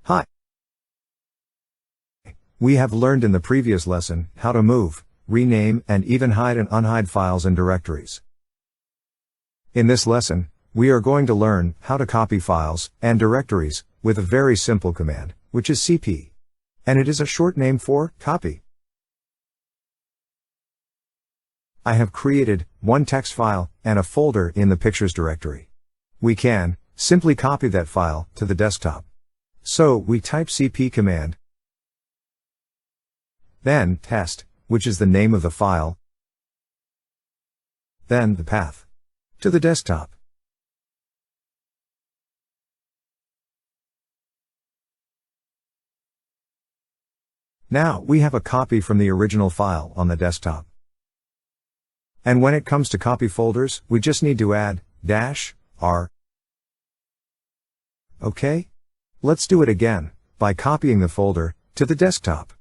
Hi. We have learned in the previous lesson how to move, rename, and even hide and unhide files and directories. In this lesson, we are going to learn how to copy files and directories with a very simple command, which is cp. And it is a short name for copy. I have created one text file and a folder in the pictures directory. We can simply copy that file to the desktop. So we type cp command, then test, which is the name of the file, then the path to the desktop. Now we have a copy from the original file on the desktop. And when it comes to copy folders, we just need to add -r. Okay? Let's do it again by copying the folder to the desktop.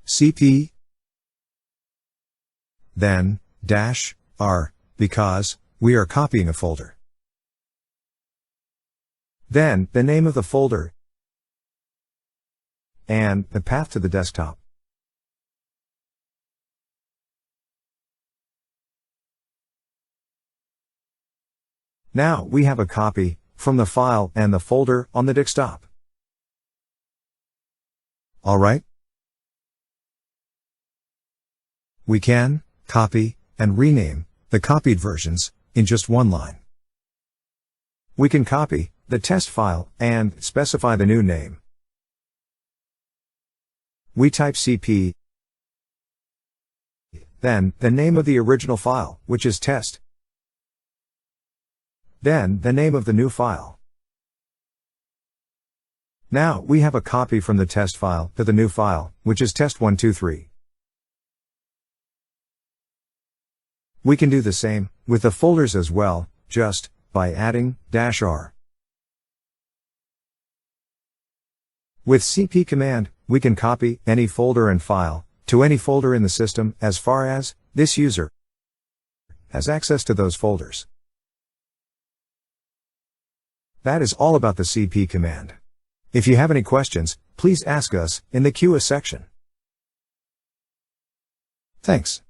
cp, then -r, because we are copying a folder. Then the name of the folder and the path to the desktop. Now we have a copy from the file and the folder on the desktop. All right? We can copy and rename the copied versions in just one line. We can copy the test file and specify the new name. We type cp, then the name of the original file, which is test, then the name of the new file. Now we have a copy from the test file to the new file, which is test123. We can do the same with the folders as well, just by adding -r. With cp command, we can copy any folder and file to any folder in the system as far as this user has access to those folders. That is all about the cp command. If you have any questions, please ask us in the Q&A section. Thanks.